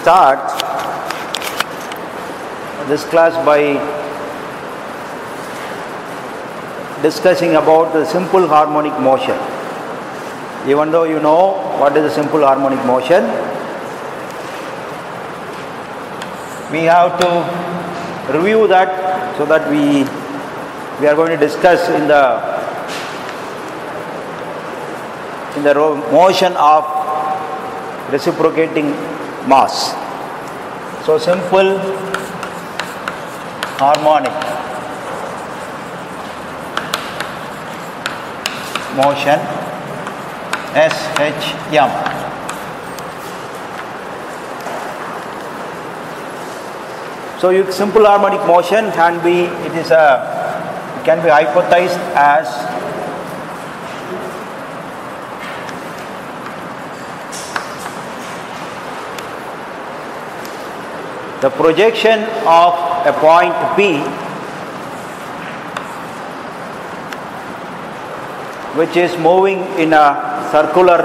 Start this class by discussing about the simple harmonic motion. Even though you know what is a simple harmonic motion, we have to review that so that we are going to discuss in the motion of reciprocating mass. So simple harmonic motion SHM. So simple harmonic motion can be hypothesized as the projection of a point P which is moving in a circular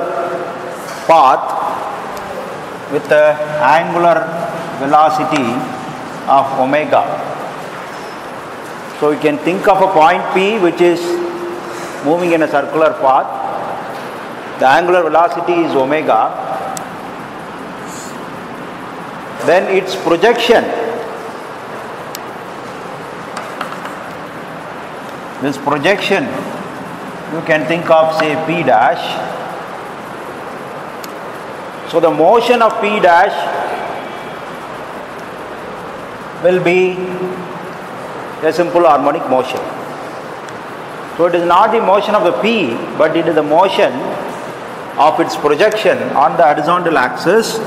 path with the angular velocity of omega. So you can think of a point P which is moving in a circular path. The angular velocity is omega. Then its projection, this projection you can think of, say, P dash. So the motion of P dash will be a simple harmonic motion. So it is not the motion of the P, but it is the motion of its projection on the horizontal axis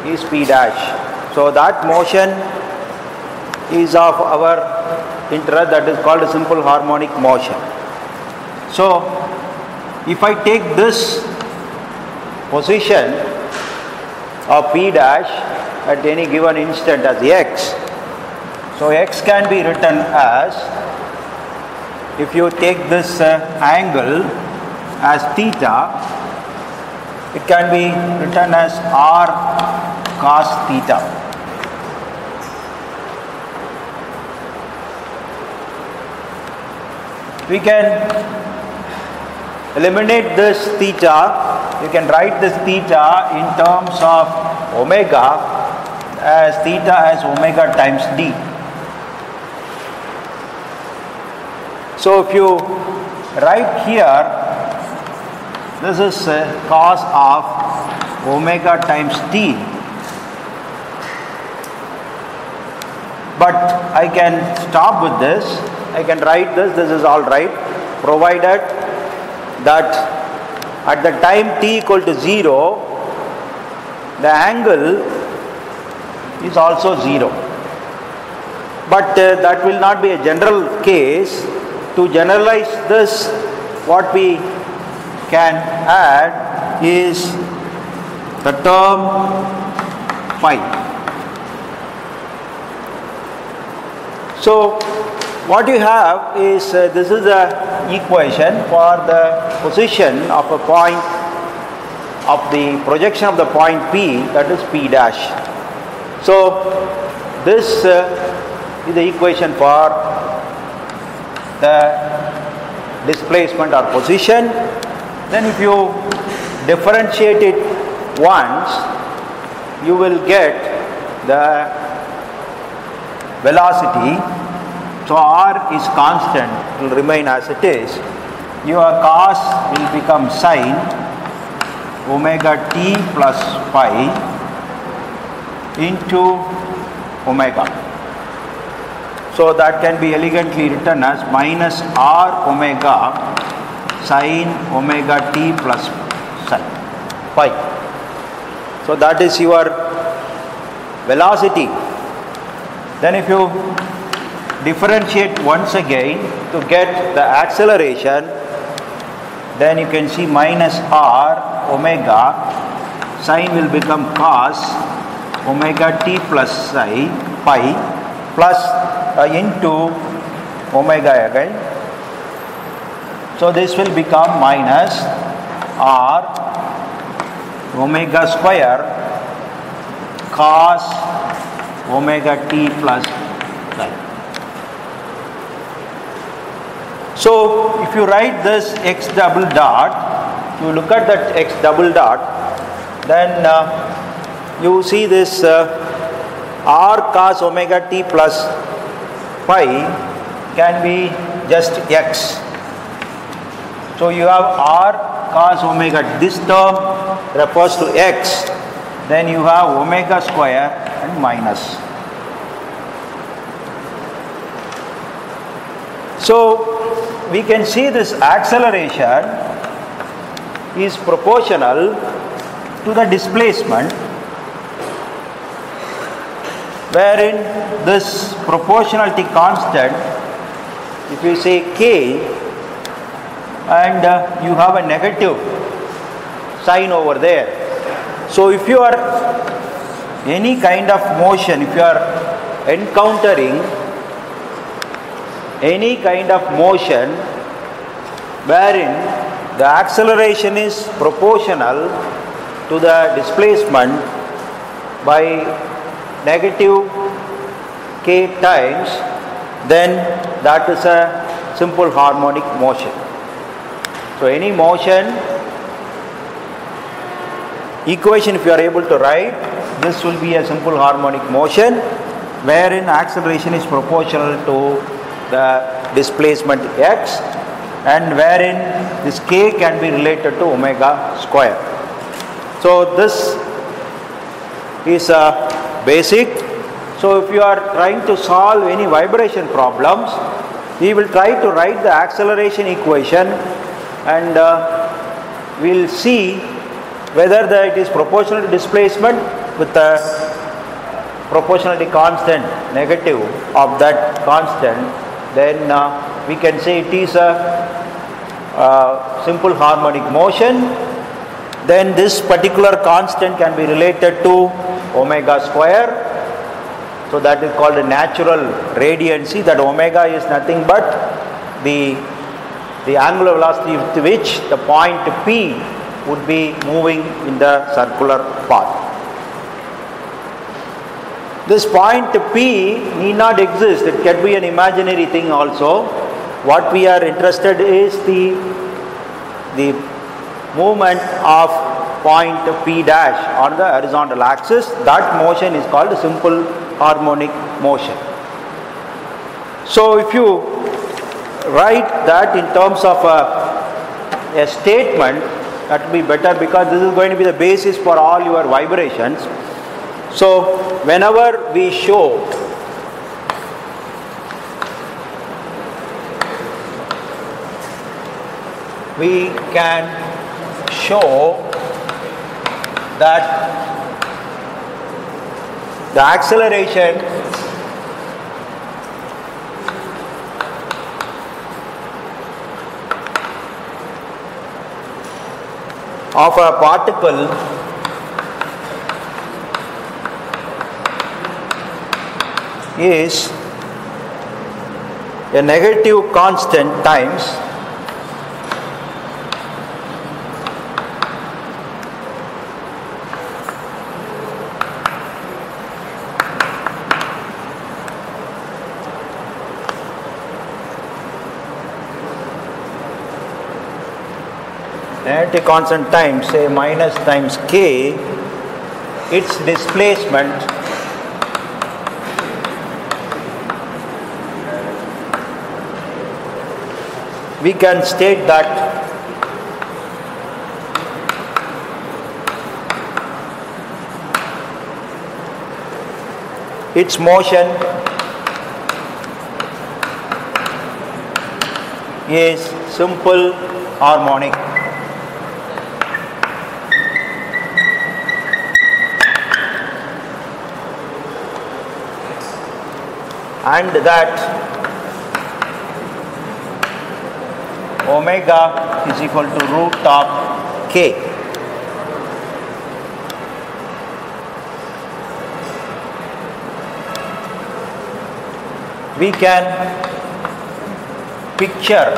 is P dash. So that motion is of our interest, that is called a simple harmonic motion. So if I take this position of P dash at any given instant as x, so x can be written as, if you take this angle as theta, it can be written as r cos theta. We can eliminate this theta. You can write this theta in terms of omega as theta as omega times d. So if you write here, this is cos of omega times t. But I can stop with this. I can write this. This is all right, provided that at the time t equal to 0, the angle is also 0. But that will not be a general case. To generalize this, what we can add is the term phi. So what you have is this is the equation for the position of a point of the projection of the point P, that is P dash. So this is the equation for the displacement or position. Then if you differentiate it once, you will get the velocity. So r is constant, it will remain as it is. Your cos will become sine omega t plus phi into omega. So that can be elegantly written as minus r omega sine omega t plus sine phi. So that is your velocity. Then if you differentiate once again to get the acceleration, then you can see minus r omega sine will become cos omega t plus pi plus into omega again. So this will become minus r omega square cos omega t plus psi. So if you write this x double dot, you look at that x double dot, then you see this r cos omega t plus phi can be just x. So you have r cos omega, this term refers to x, then you have omega square and minus. So we can see this acceleration is proportional to the displacement, wherein this proportionality constant, if you say k, and you have a negative sign over there. So if you are any kind of motion, if you are encountering any kind of motion wherein the acceleration is proportional to the displacement by negative k times, then that is a simple harmonic motion. So any motion equation, if you are able to write, this will be a simple harmonic motion wherein acceleration is proportional to the displacement x, and wherein this k can be related to omega square. So this is a basic. So if you are trying to solve any vibration problems, we will try to write the acceleration equation, and we will see whether it is proportional to displacement with the proportionality constant negative of that constant, then we can say it is a simple harmonic motion. Then this particular constant can be related to omega square. So that is called a natural radiancy. That omega is nothing but the angular velocity with which the point P would be moving in the circular path. This point P need not exist. It can be an imaginary thing also. What we are interested is the movement of point P dash on the horizontal axis. That motion is called a simple harmonic motion. So if you write that in terms of a statement, that will be better, because this is going to be the basis for all your vibrations. So whenever we show we can show that the acceleration of a particle is a negative constant times negative constant times, say minus times k, its displacement we can state that its motion is simple harmonic. And that omega is equal to root of k. We can picture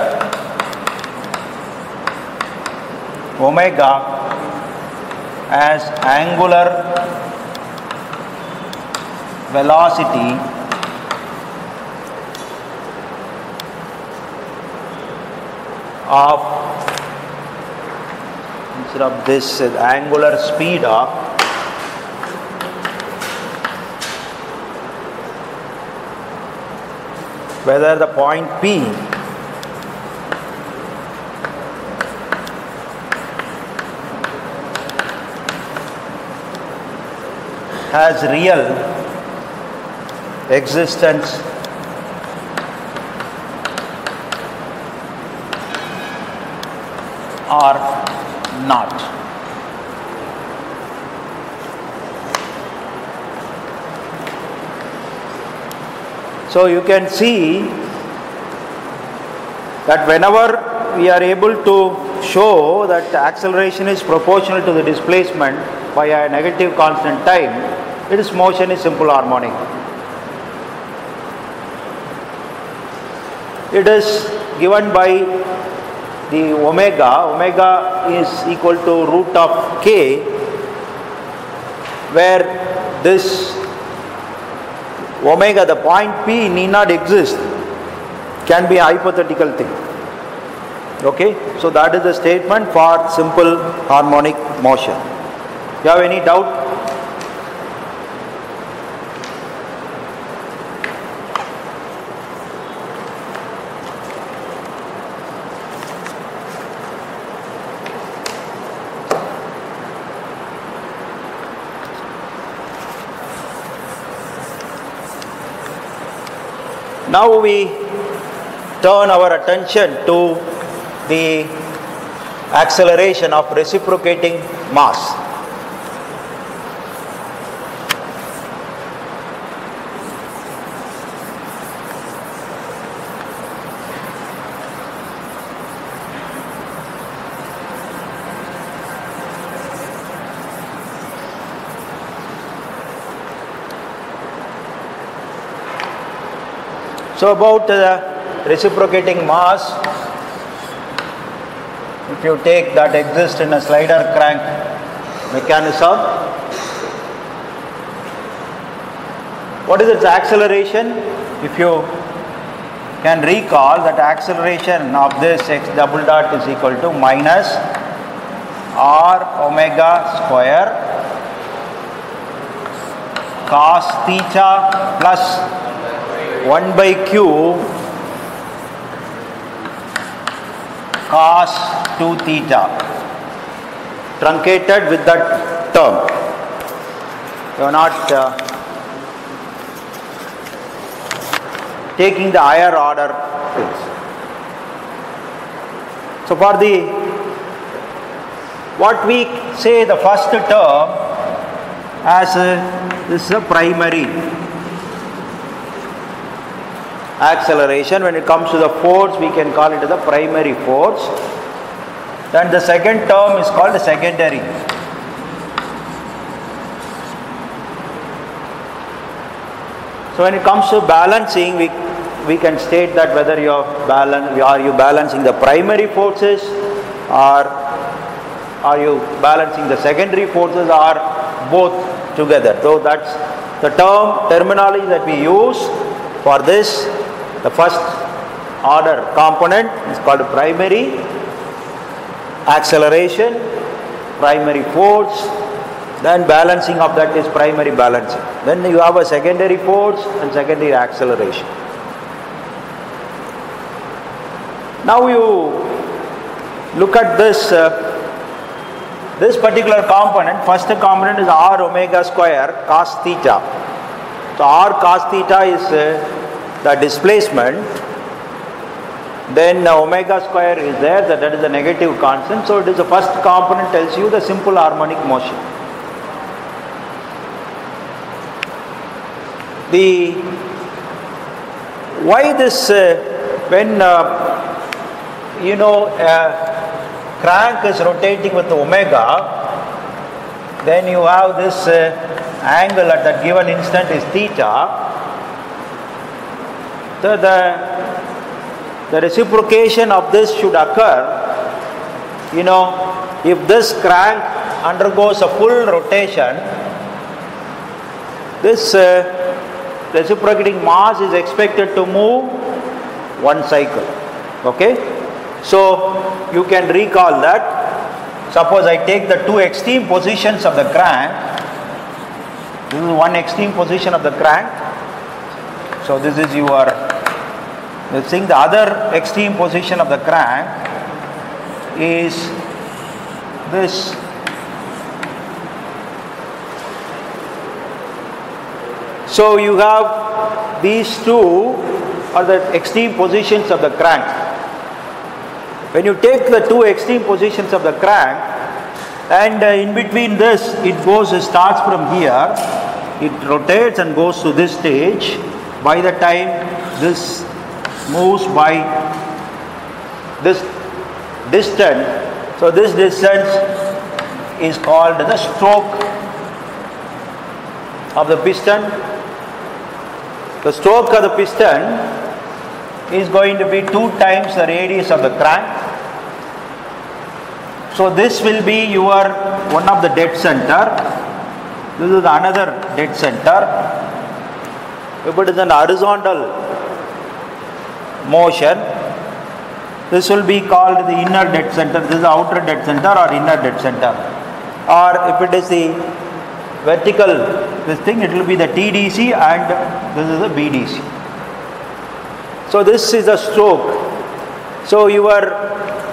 omega as angular velocity of, instead of this, angular speed of whether the point P has real existence or not. So you can see that whenever we are able to show that the acceleration is proportional to the displacement by a negative constant time, its motion is simple harmonic. It is given by the omega is equal to root of k, where this omega, the point P, need not exist, can be a hypothetical thing. Okay, so that is the statement for simple harmonic motion. You have any doubt? Now we turn our attention to the acceleration of reciprocating mass. So about the reciprocating mass, if you take that exists in a slider crank mechanism, what is its acceleration? If you can recall, that acceleration of this x double dot is equal to minus r omega square cos theta plus 1 by q cos 2 theta, truncated with that term. You are not taking the higher order things. So for the, what we say, the first term as this is a primary acceleration. When it comes to the force, we can call it the primary force. Then the second term is called the secondary. So when it comes to balancing, we can state that whether you are you balancing the primary forces, or are you balancing the secondary forces, or both together. So that's the terminology that we use for this. The first order component is called primary acceleration, primary force, then balancing of that is primary balancing. Then you have a secondary force and secondary acceleration. Now you look at this this particular component. First component is r omega square cos theta. So r cos theta is the displacement, then omega square is there, that is the negative constant. So it is the first component, tells you the simple harmonic motion. Why this, when crank is rotating with omega, then you have this angle at that given instant is theta. So the reciprocation of this should occur, if this crank undergoes a full rotation, this reciprocating mass is expected to move one cycle. Okay? So you can recall that. Suppose I take the two extreme positions of the crank. This is one extreme position of the crank. So this is your, let's think the other extreme position of the crank is this. So you have these two are the extreme positions of the crank. When you take the two extreme positions of the crank and in between this it starts from here, it rotates and goes to this stage. By the time this moves by this distance, so this distance is called the stroke of the piston. The stroke of the piston is going to be 2 times the radius of the crank. So this will be your one of the dead center. This is another dead center. If it is an horizontal motion, this will be called the inner dead center. This is the outer dead center or inner dead center. Or if it is the vertical this thing, it will be the TDC and this is the BDC. So this is a stroke. So your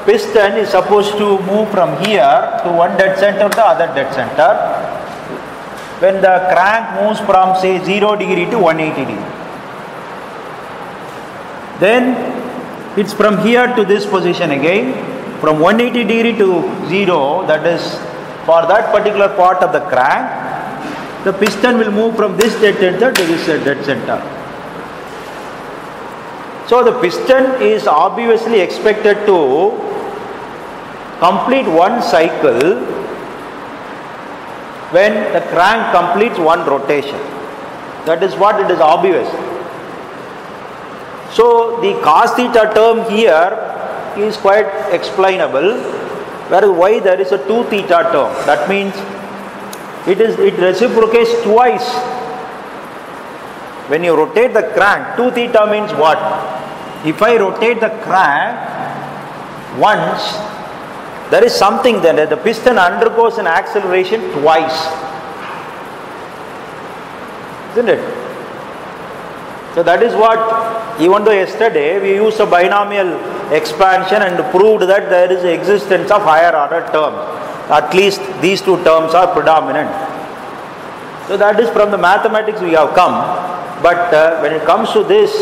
piston is supposed to move from here to one dead center to the other dead center. When the crank moves from say 0 degree to 180 degree. Then it's from here to this position again. From 180 degree to 0, that is for that particular part of the crank, the piston will move from this dead center to this dead center. So the piston is obviously expected to complete one cycle when the crank completes one rotation. That is what it is obvious. So the cos theta term here is quite explainable, whereas why there is a 2 theta term. That means it reciprocates twice. When you rotate the crank, 2 theta means what? If I rotate the crank once, there is something that the piston undergoes an acceleration twice. Isn't it? So that is what, even though yesterday we used a binomial expansion and proved that there is existence of higher order terms. At least these two terms are predominant. So that is from the mathematics we have come. But when it comes to this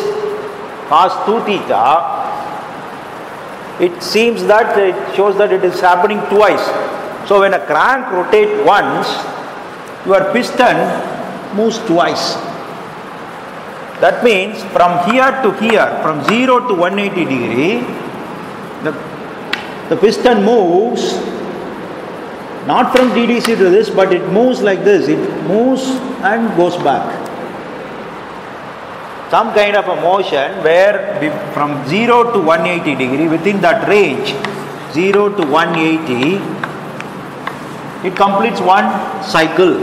cos 2 theta, it seems that it shows that it is happening twice. So when a crank rotates once, your piston moves twice. That means from here to here, from 0 to 180 degree, the piston moves not from TDC to this, but it moves like this. It moves and goes back. Some kind of a motion where from 0 to 180 degree, within that range, 0 to 180, it completes one cycle.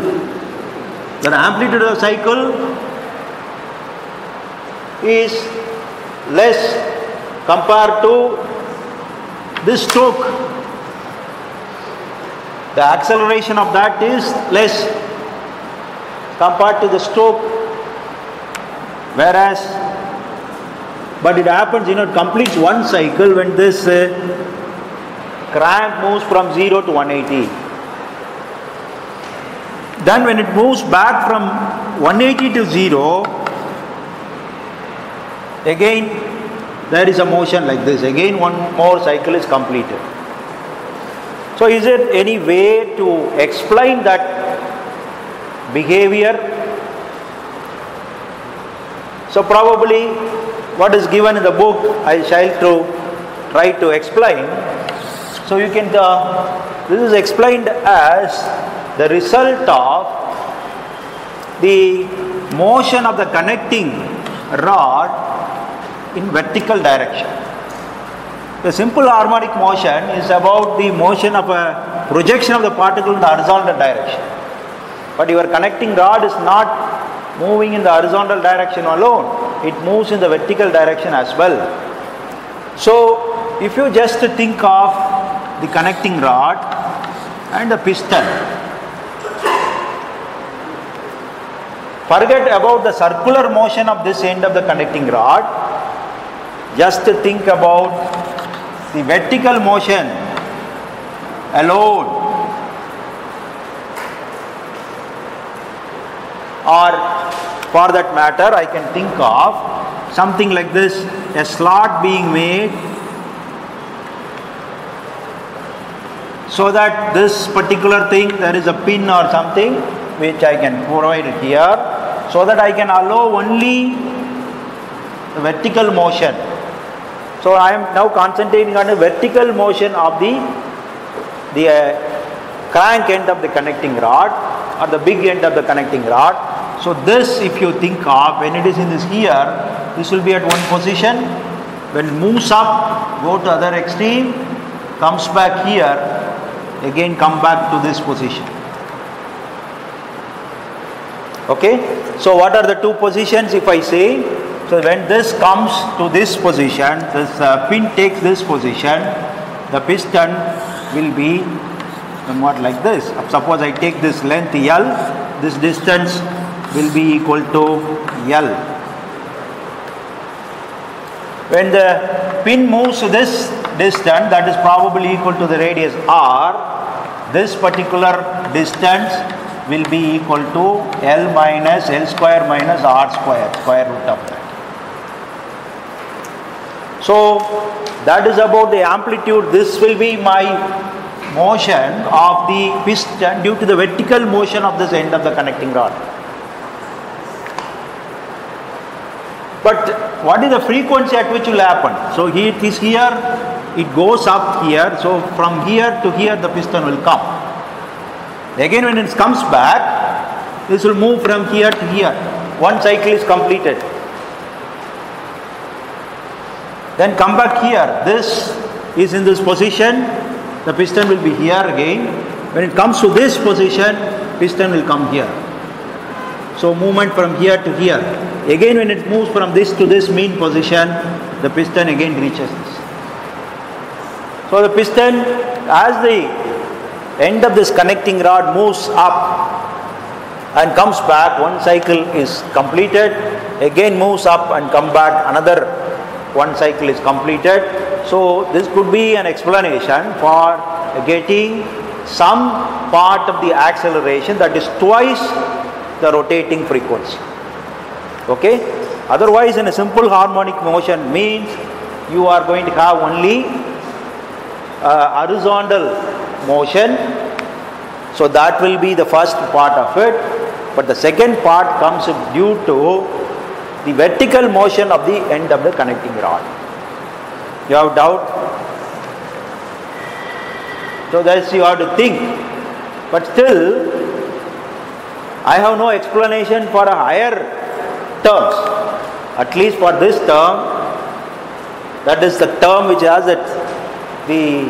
The amplitude of the cycle is less compared to this stroke. The acceleration of that is less compared to the stroke. Whereas, but it happens, it completes one cycle when this crank moves from 0 to 180. Then when it moves back from 180 to 0, again there is a motion like this. Again one more cycle is completed. So is there any way to explain that behavior? So probably what is given in the book I shall try to explain. So you can, this is explained as the result of the motion of the connecting rod in vertical direction. The simple harmonic motion is about the motion of a projection of the particle in the horizontal direction. But your connecting rod is not moving in the horizontal direction alone, it moves in the vertical direction as well. So if you just think of the connecting rod and the piston, forget about the circular motion of this end of the connecting rod, just think about the vertical motion alone. Or for that matter, I can think of something like this, a slot being made so that this particular thing, there is a pin or something which I can provide it here, so that I can allow only the vertical motion. So I am now concentrating on the vertical motion of the crank end of the connecting rod or the big end of the connecting rod. So this, if you think of, when it is in this here, this will be at one position. When it moves up, go to other extreme, comes back here, again come back to this position. Okay, so what are the two positions if I say? So when this comes to this position, this pin takes this position, the piston will be somewhat like this. Suppose I take this length L, this distance will be equal to L. When the pin moves to this distance, that is probably equal to the radius R, this particular distance will be equal to L minus L square minus R square, square root of that. So that is about the amplitude. This will be my motion of the piston due to the vertical motion of this end of the connecting rod. But what is the frequency at which will happen? So it is here, it goes up here, so from here to here the piston will come. Again when it comes back, this will move from here to here. One cycle is completed. Then come back here, this is in this position, the piston will be here again. When it comes to this position, piston will come here. So movement from here to here. Again when it moves from this to this mean position, the piston again reaches this. So the piston, as the end of this connecting rod moves up and comes back, one cycle is completed, again moves up and come back, another one cycle is completed. So this could be an explanation for getting some part of the acceleration that is twice the rotating frequency. Okay? Otherwise in a simple harmonic motion means you are going to have only horizontal motion. So that will be the first part of it. But the second part comes due to the vertical motion of the end of the connecting rod. You have doubt? So that's you have to think. But still, I have no explanation for a higher terms. At least for this term, that is the term which has the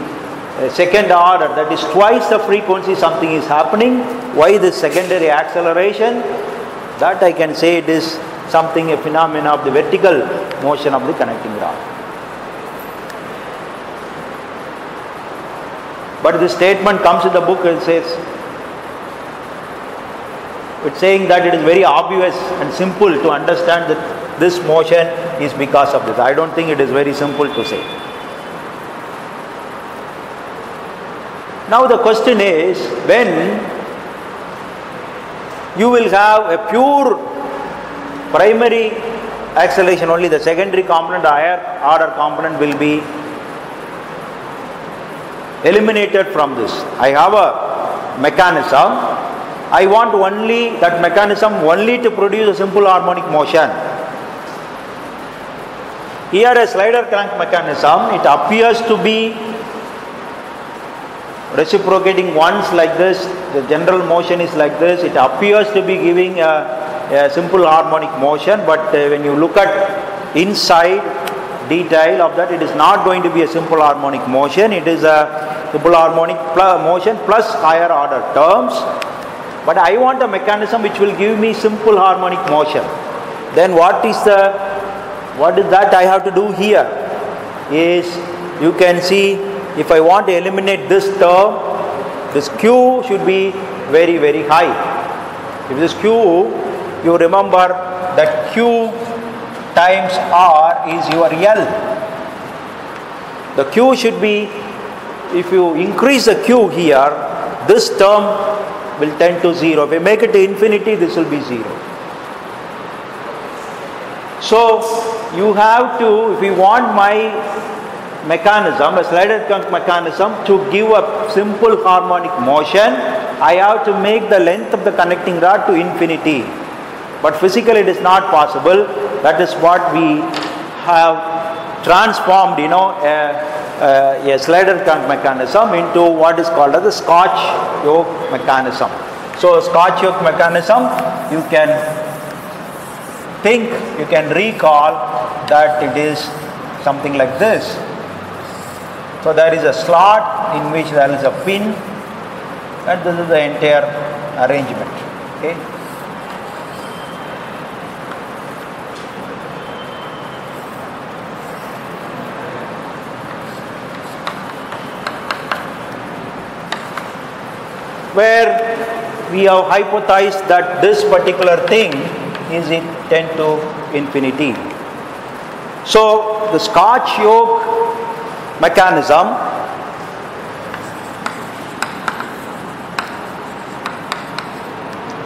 second order, that is twice the frequency something is happening. Why this secondary acceleration? That I can say it is something, a phenomena of the vertical motion of the connecting rod. But this statement comes in the book and says, it's saying that it is very obvious and simple to understand that this motion is because of this. I don't think it is very simple to say. Now the question is, when you will have a pure primary acceleration, only the secondary component, higher order component will be eliminated from this. I have a mechanism. I want only that mechanism only to produce a simple harmonic motion. Here a slider crank mechanism, it appears to be reciprocating once like this, the general motion is like this, it appears to be giving a simple harmonic motion, but when you look at inside detail of that, it is not going to be a simple harmonic motion, it is a simple harmonic motion plus higher order terms. But I want a mechanism which will give me simple harmonic motion. Then what is that I have to do here is, you can see, if I want to eliminate this term, this Q should be very, very high. If this Q, you remember that Q times R is your L. The Q should be, if you increase the Q here, this term will tend to 0. If we make it to infinity, this will be 0. So you have to, if you want my mechanism, a slider trunk mechanism, to give a simple harmonic motion, I have to make the length of the connecting rod to infinity. But physically it is not possible. That is what we have transformed, a slider trunk mechanism into what is called as the Scotch yoke mechanism. So Scotch yoke mechanism, you can think, you can recall that it is something like this. So there is a slot in which there is a pin, and this is the entire arrangement. Okay. Where we have hypothesized that this particular thing is in 10 to infinity. So the Scotch yoke mechanism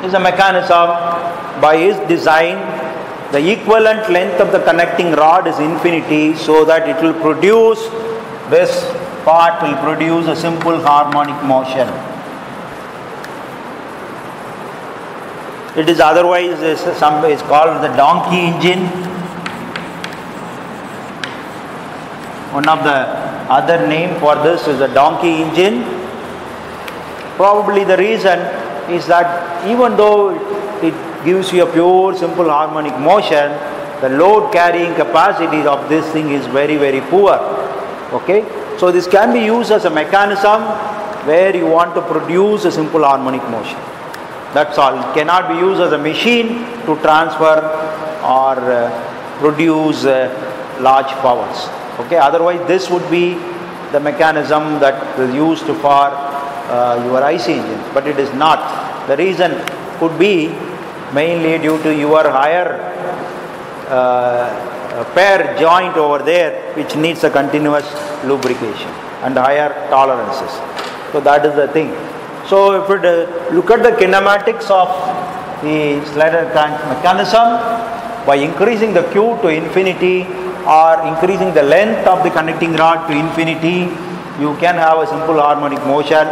is a mechanism by its design. The equivalent length of the connecting rod is infinity, so that it will produce, this part will produce a simple harmonic motion. It is otherwise is called the donkey engine. One of the other name for this is a donkey engine. Probably the reason is that even though it gives you a pure simple harmonic motion, the load carrying capacity of this thing is very, very poor. Okay, so this can be used as a mechanism where you want to produce a simple harmonic motion. That's all. It cannot be used as a machine to transfer or produce large powers. Okay, otherwise this would be the mechanism that is used for your IC engines, but it is not. The reason could be mainly due to your higher pair joint over there, which needs a continuous lubrication and higher tolerances. So that is the thing. So if we look at the kinematics of the slider crank mechanism, by increasing the Q to infinity or increasing the length of the connecting rod to infinity, you can have a simple harmonic motion.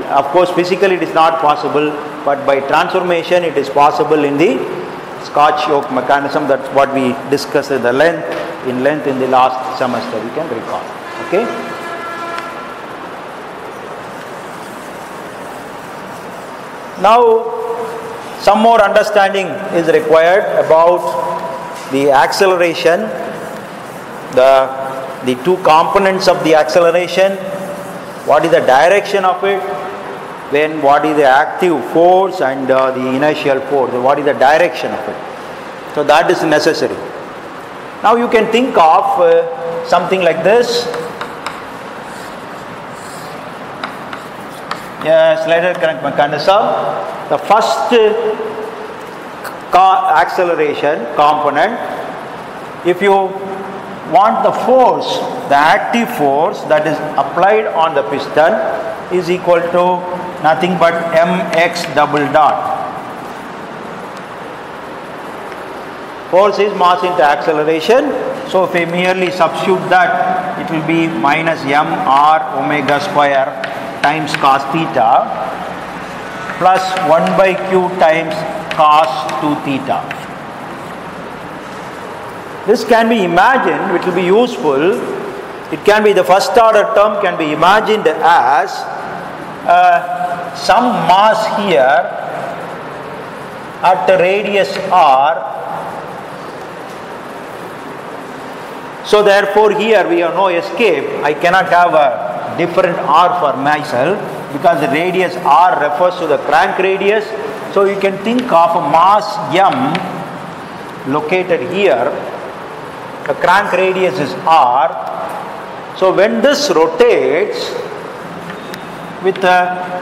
Of course, physically it is not possible, but by transformation it is possible in the Scotch yoke mechanism. That's what we discussed at the length in the last semester. You can recall. Okay. Now, some more understanding is required about the acceleration, the two components of the acceleration, what is the direction of it, then what is the active force and the inertial force, what is the direction of it. So that is necessary. Now you can think of something like this. Slider crank mechanism. The first acceleration component, if you want the force, the active force that is applied on the piston is equal to nothing but mx double dot. Force is mass into acceleration. So if we merely substitute that, it will be minus mr omega square times cos theta plus 1 by q times cos 2 theta. This can be imagined, it will be useful. It can be, the first order term can be imagined as some mass here at the radius r. So therefore here we have no escape. I cannot have a different r for myself because the radius r refers to the crank radius. So you can think of a mass m located here. The crank radius is r. So when this rotates with the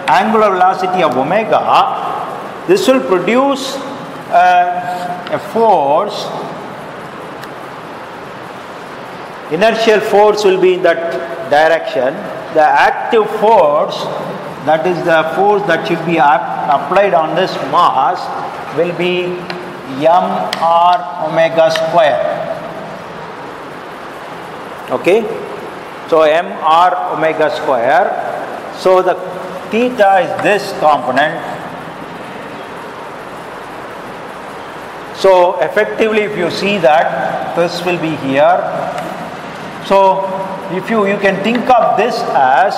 angular velocity of omega, this will produce a force. Inertial force will be in that direction. The active force, that is the force that should be applied on this mass, will be mr omega square. Okay, so mr omega square. So the theta is this component. So effectively, if you see that, this will be here. So if you can think of this as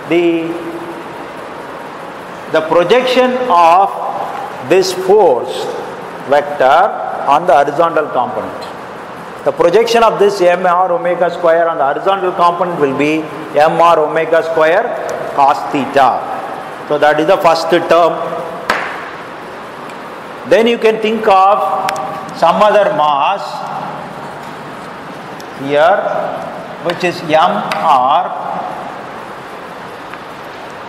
the projection of this force vector on the horizontal component. The projection of this mr omega square on the horizontal component will be mr omega square cos theta. So that is the first term. Then you can think of some other mass here, which is mr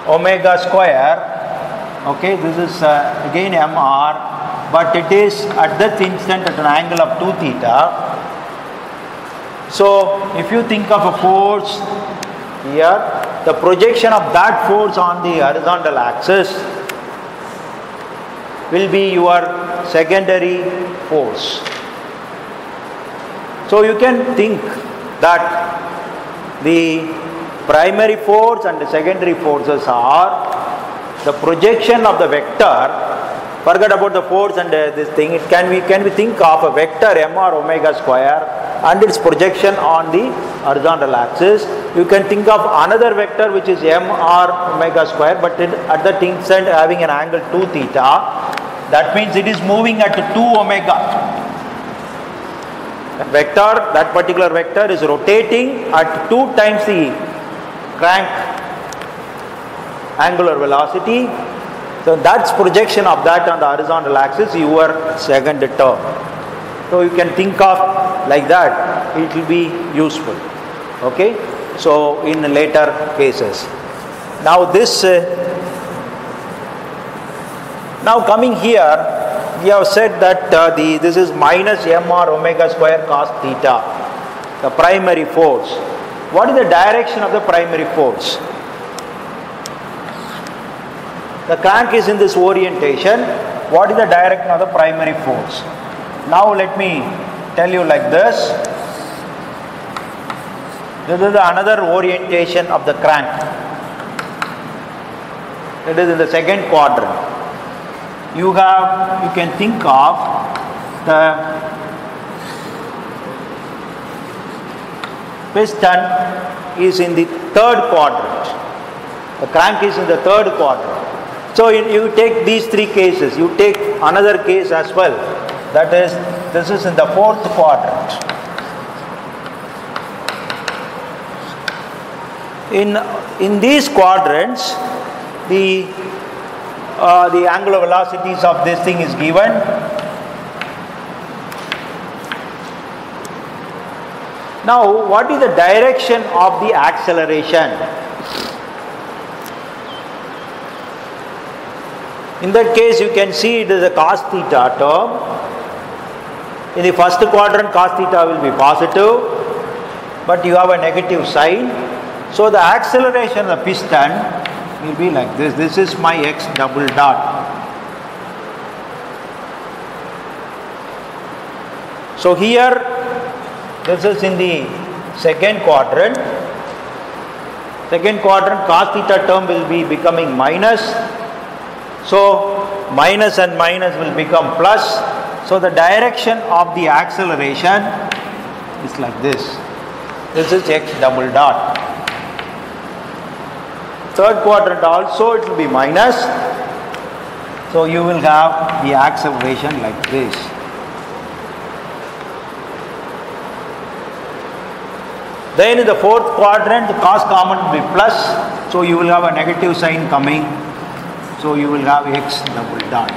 omega square. Okay, this is again mr, but it is at that instant at an angle of 2 theta. So if you think of a force here, the projection of that force on the horizontal axis will be your secondary force. So you can think that the primary force and the secondary forces are the projection of the vector. Forget about the force and this thing. It can we think of a vector mr omega square and its projection on the horizontal axis. You can think of another vector which is mr omega square, but at that instant having an angle 2 theta. That means it is moving at 2 omega. That vector, that particular vector is rotating at 2 times the crank angular velocity. So that's projection of that on the horizontal axis, your second term. So you can think of like that, it will be useful. Okay, so in later cases. Now this, now coming here, we have said that this is minus mr omega square cos theta, the primary force. What is the direction of the primary force? The crank is in this orientation. What is the direction of the primary force? Now let me tell you like this. This is another orientation of the crank. It is in the second quadrant. You can think of the piston is in the third quadrant. The crank is in the third quadrant. So you take these 3 cases. You take another case as well. That is, this is in the fourth quadrant. In these quadrants, the angular velocities of this thing is given. Now, what is the direction of the acceleration? In that case, you can see it is a cos theta term. In the first quadrant, cos theta will be positive, but you have a negative sign. So the acceleration of the piston will be like this. This is my x double dot. So here, this is in the second quadrant. Second quadrant, cos theta term will be becoming minus. So minus and minus will become plus. So the direction of the acceleration is like this. This is x double dot. Third quadrant also it will be minus. So you will have the acceleration like this. Then in the fourth quadrant, the cos common will be plus, so you will have a negative sign coming, so you will have x double dot.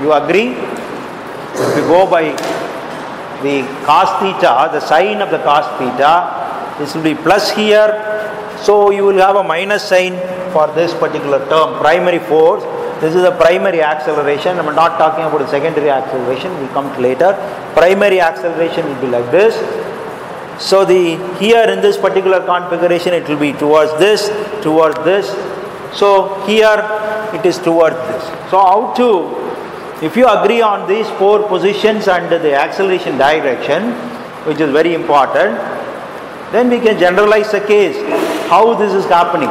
You agree? If you go by the cos theta, the sign of the cos theta, this will be plus here, so you will have a minus sign for this particular term, primary force. This is the primary acceleration. I am not talking about the secondary acceleration, we will come to later. Primary acceleration will be like this. So here in this particular configuration it will be towards this. So here it is towards this. So how to, if you agree on these four positions and the acceleration direction, which is very important, then we can generalize the case how this is happening.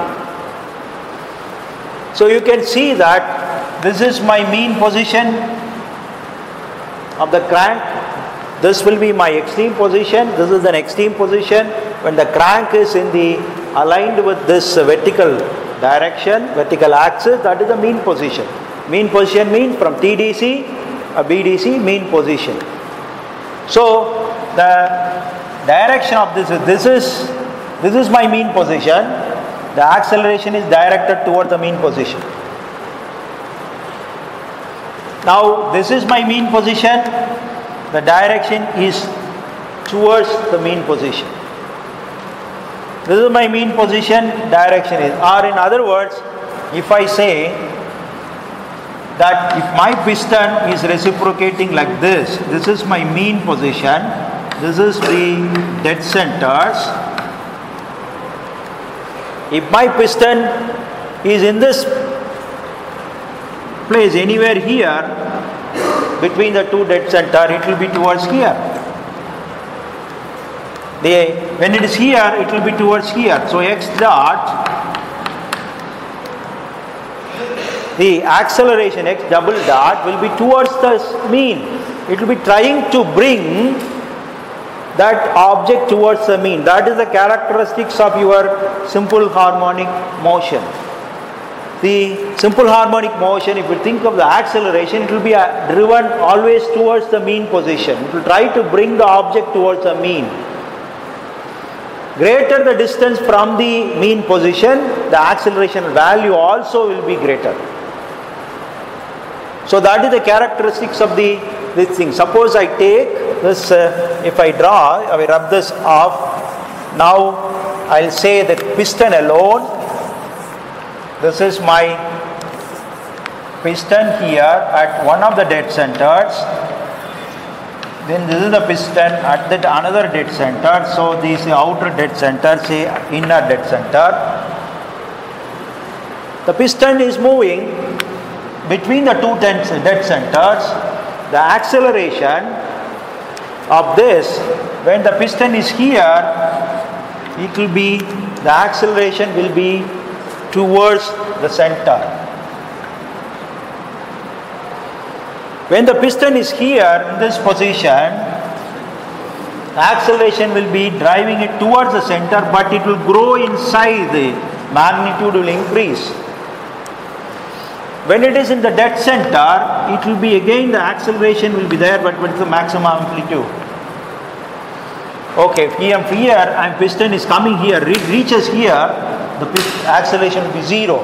So you can see that this is my mean position of the crank. This will be my extreme position. This is an extreme position. When the crank is aligned with this vertical direction, vertical axis, that is the mean position. Mean position means from TDC, BDC, mean position. So the direction of this is my mean position. The acceleration is directed toward the mean position. Now this is my mean position. The direction is towards the mean position. This is my mean position, direction is, or in other words, if I say that if my piston is reciprocating like this is my mean position, this is the dead centers. If my piston is in this place, anywhere here, between the two dead center, it will be towards here. When it is here, it will be towards here. So x dot, the acceleration x double dot will be towards the mean. It will be trying to bring that object towards the mean. That is the characteristics of your simple harmonic motion. The simple harmonic motion, if you think of the acceleration, it will be driven always towards the mean position. It will try to bring the object towards the mean. Greater the distance from the mean position, the acceleration value also will be greater. So that is the characteristics of this thing. Suppose I take this, if I rub this off. Now I will say that piston alone. This is my piston here at one of the dead centers. Then this is the piston at that another dead center. So this is the outer dead center, say inner dead center. The piston is moving between the two dead centers. The acceleration of this, when the piston is here, it will be, the acceleration will be towards the center. When the piston is here in this position, the acceleration will be driving it towards the center, but it will grow in size, the magnitude will increase. When it is in the dead center, it will be again, the acceleration will be there, but with the maximum amplitude. Okay, here and piston is coming here, it reaches here, the acceleration will be 0.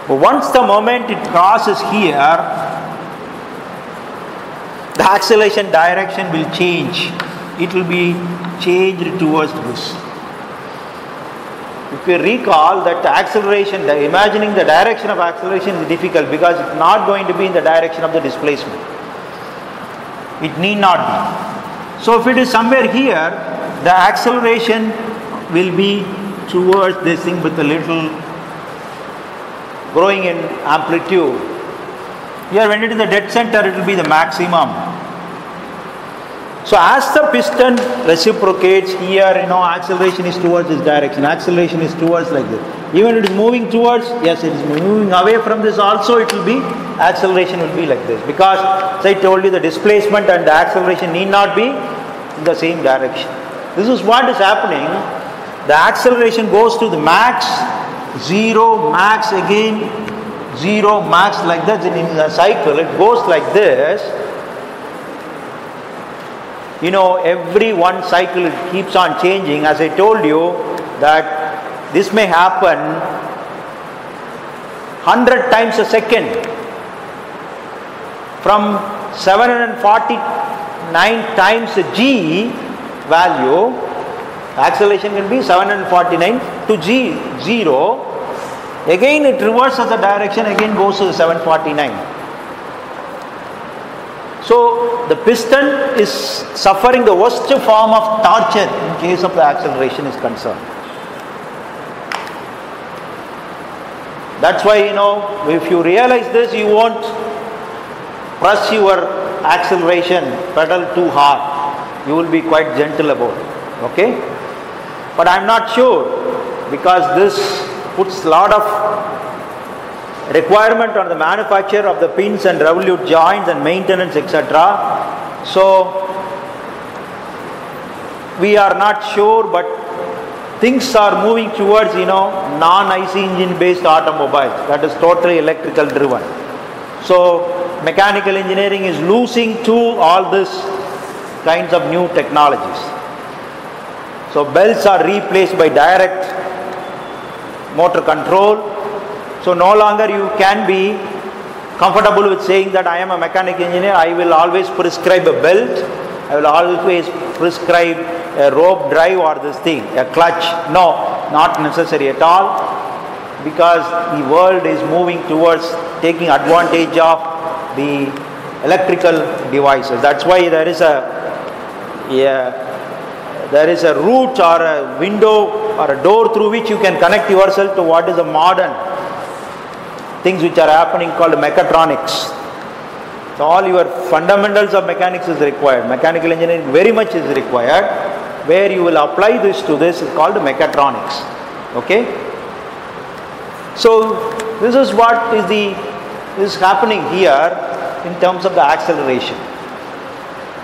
But once the moment it crosses here, the acceleration direction will change. It will be changed towards this. If you recall that acceleration, imagining the direction of acceleration is difficult because it's not going to be in the direction of the displacement. It need not be. So if it is somewhere here, the acceleration will be towards this thing with a little growing in amplitude. Here when it is the dead center, it will be the maximum. So as the piston reciprocates here, acceleration is towards this direction. Acceleration is towards like this. Even it is moving towards, yes, it is moving away from this also, it will be, acceleration will be like this. Because as I told you, the displacement and the acceleration need not be in the same direction. This is what is happening. The acceleration goes to the max, 0, max again, 0, max like that. In a cycle, it goes like this. every one cycle it keeps on changing. As I told you that this may happen 100 times a second. From 749 times the g value, acceleration can be 749 to g 0. Again it reverses the direction, again goes to the 749. So the piston is suffering the worst form of torture in case of the acceleration is concerned. That's why, if you realize this, you won't press your acceleration pedal too hard. You will be quite gentle about it. Okay? But I'm not sure, because this puts a lot of requirement on the manufacturer of the pins and revolute joints and maintenance, etc. So we are not sure, but things are moving towards non-IC engine based automobiles, that is totally electrical driven. So mechanical engineering is losing to all this kinds of new technologies. So belts are replaced by direct motor control. So no longer you can be comfortable with saying that I am a mechanical engineer, I will always prescribe a belt, I will always prescribe a rope drive or this thing, a clutch. No, not necessary at all, because the world is moving towards taking advantage of the electrical devices. That's why there is a route or a window or a door through which you can connect yourself to what is a modern things which are happening called mechatronics. So all your fundamentals of mechanics is required. Mechanical engineering very much is required. Where you will apply this to this is called mechatronics. Okay? So this is what is happening here in terms of the acceleration.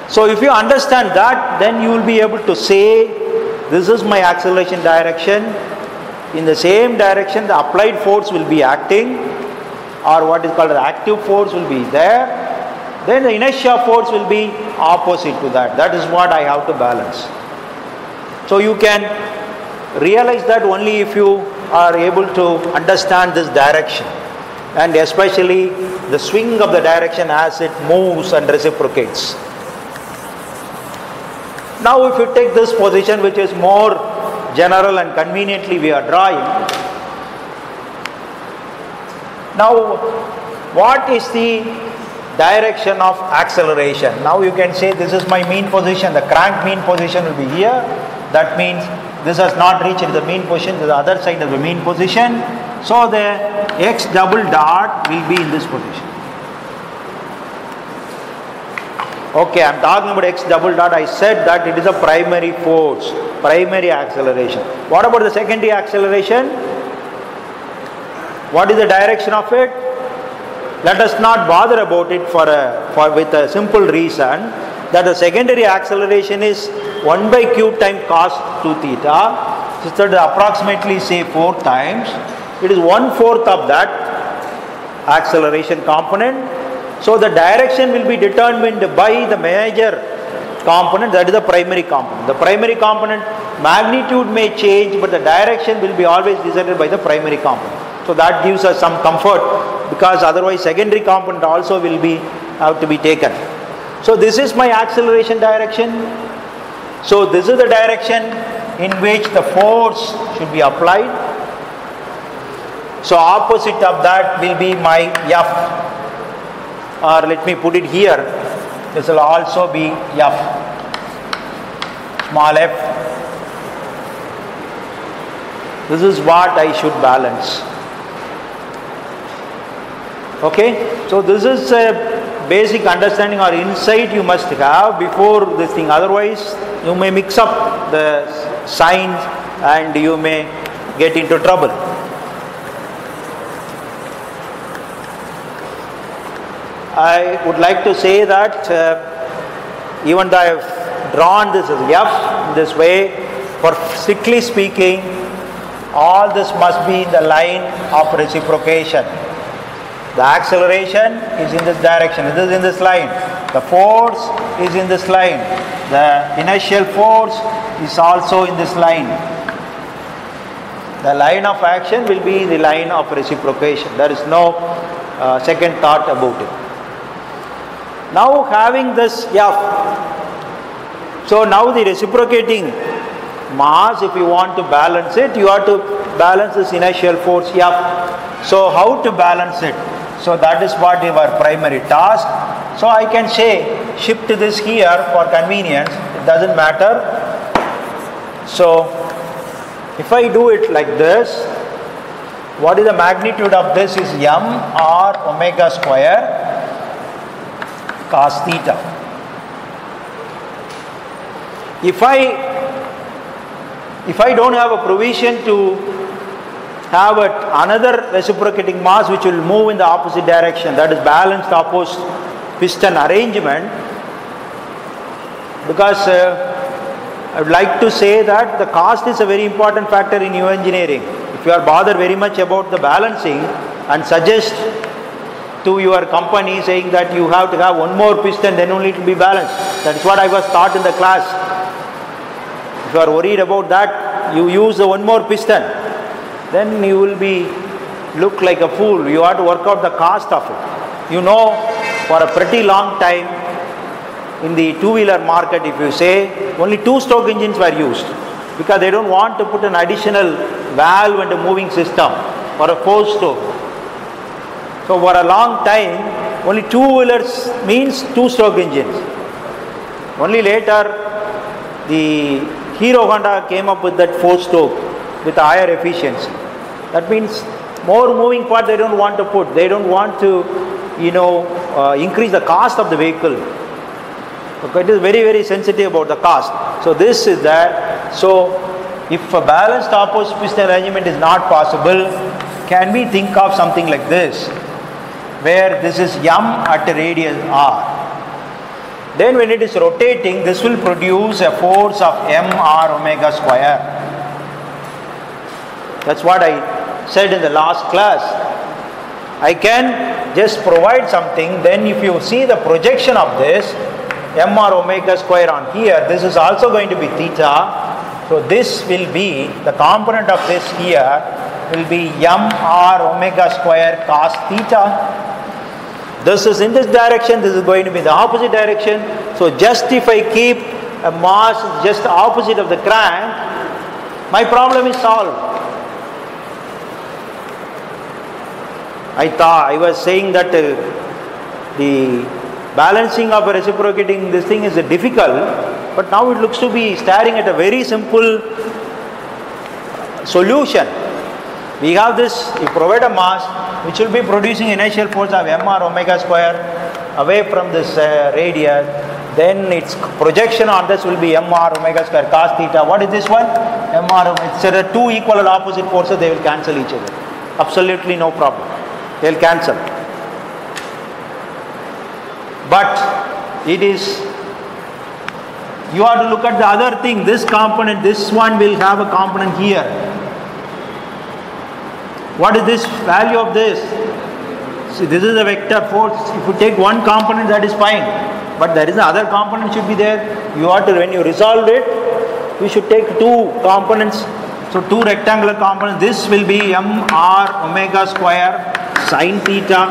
So if you understand that, then you will be able to say, this is my acceleration direction. In the same direction the applied force will be acting, or what is called the active force will be there. Then the inertia force will be opposite to that. That is what I have to balance. So you can realize that only if you are able to understand this direction, and especially the swing of the direction as it moves and reciprocates. Now if you take this position, which is more general and conveniently we are drawing. Now what is the direction of acceleration? Now you can say this is my mean position, the crank mean position will be here. That means this has not reached the mean position to the other side of the mean position. So the x double dot will be in this position. Okay, I am talking about x double dot. I said that it is a primary force, primary acceleration. What about the secondary acceleration? What is the direction of it? Let us not bother about it with a simple reason that the secondary acceleration is 1 by q times cos 2 theta. So that approximately say 4 times. It is 1/4 of that acceleration component. So the direction will be determined by the major component, that is the primary component. The primary component magnitude may change, but the direction will be always decided by the primary component. So that gives us some comfort, because otherwise secondary component also will have to be taken. So this is my acceleration direction. So this is the direction in which the force should be applied. So opposite of that will be my F, or let me put it here, this will also be F, small f. This is what I should balance. Okay, so this is a basic understanding or insight you must have before this thing, otherwise you may mix up the signs and you may get into trouble. I would like to say that even though I have drawn this as F in this way, for strictly speaking, all this must be in the line of reciprocation. The acceleration is in this direction, it is in this line. The force is in this line. the inertial force is also in this line. The line of action will be the line of reciprocation. There is no second thought about it. Now having this F, so now the reciprocating mass, if you want to balance it, you have to balance this inertial force F. So how to balance it? So that is what our primary task. So I can say shift this here for convenience, it doesn't matter. So if I do it like this, what is the magnitude of this is m r omega square cos theta. If I don't have a provision to have another reciprocating mass which will move in the opposite direction, that is balanced opposed piston arrangement, because I would like to say that the cost is a very important factor in new engineering. If you are bothered very much about the balancing and suggest to your company saying that you have to have one more piston, then only it will be balanced. That is what I was taught in the class. If you are worried about that, you use the one more piston, then you will be look like a fool. You have to work out the cost of it. You know, for a pretty long time in the two-wheeler market, if you say, only two-stroke engines were used because they don't want to put an additional valve and a moving system or a four-stroke. So for a long time, only two-wheelers means two-stroke engines. Only later, the Hero Honda came up with that four-stroke with higher efficiency. That means more moving part they don't want to put. They don't want to, increase the cost of the vehicle. Okay, it is very, very sensitive about the cost. So this is that. So if a balanced opposite piston arrangement is not possible, can we think of something like this, where this is m at radius r. Then when it is rotating, this will produce a force of m r omega square. That's what I said in the last class. I can just provide something, then if you see the projection of this, m r omega square on here, this is also going to be theta. So this will be, the component of this here will be m r omega square cos theta. This is in this direction, this is going to be the opposite direction. So just if I keep a mass just opposite of the crank, my problem is solved. I was saying that the balancing of a reciprocating this thing is difficult, but now it looks to be staring at a very simple solution. We have this, you provide a mass which will be producing inertial force of m r omega square away from this radius, then its projection on this will be m r omega square cos theta. What is this one? M r omega. So the two equal and opposite forces, they will cancel each other. Absolutely no problem. They will cancel. But it is, you have to look at the other thing. This component, this one will have a component here. What is this value of this? See, this is a vector force. If you take one component, that is fine. But there is another component should be there. You have to, when you resolve it, you should take two components. So two rectangular components. This will be m r omega square sin theta.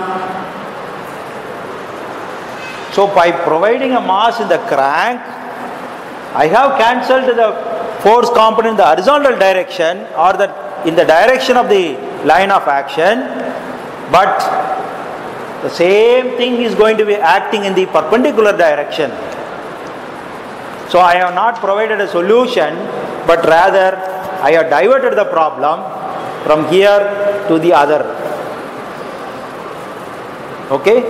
So by providing a mass in the crank, I have cancelled the force component in the horizontal direction or in the direction of the line of action, but the same thing is going to be acting in the perpendicular direction. So I have not provided a solution, but rather I have diverted the problem from here to the other. Okay?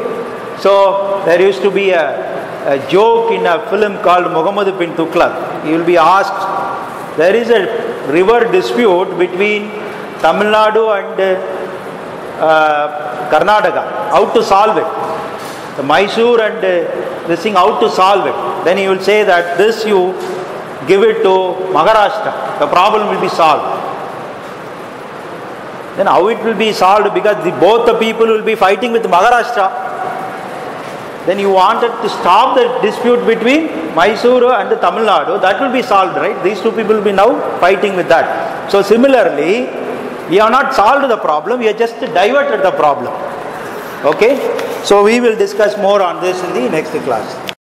So there used to be a joke in a film called Muhammad bin Tughlaq. You will be asked, there is a river dispute between Tamil Nadu and Karnataka. How to solve it? The Mysore and this thing, how to solve it? Then you will say that this you give it to Maharashtra. The problem will be solved. Then how it will be solved? Because both the people will be fighting with Maharashtra. then you wanted to stop the dispute between Mysuru and Tamil Nadu, that will be solved, right? These two people will be now fighting with that. So similarly, we have not solved the problem, we have just diverted the problem. Okay? So we will discuss more on this in the next class.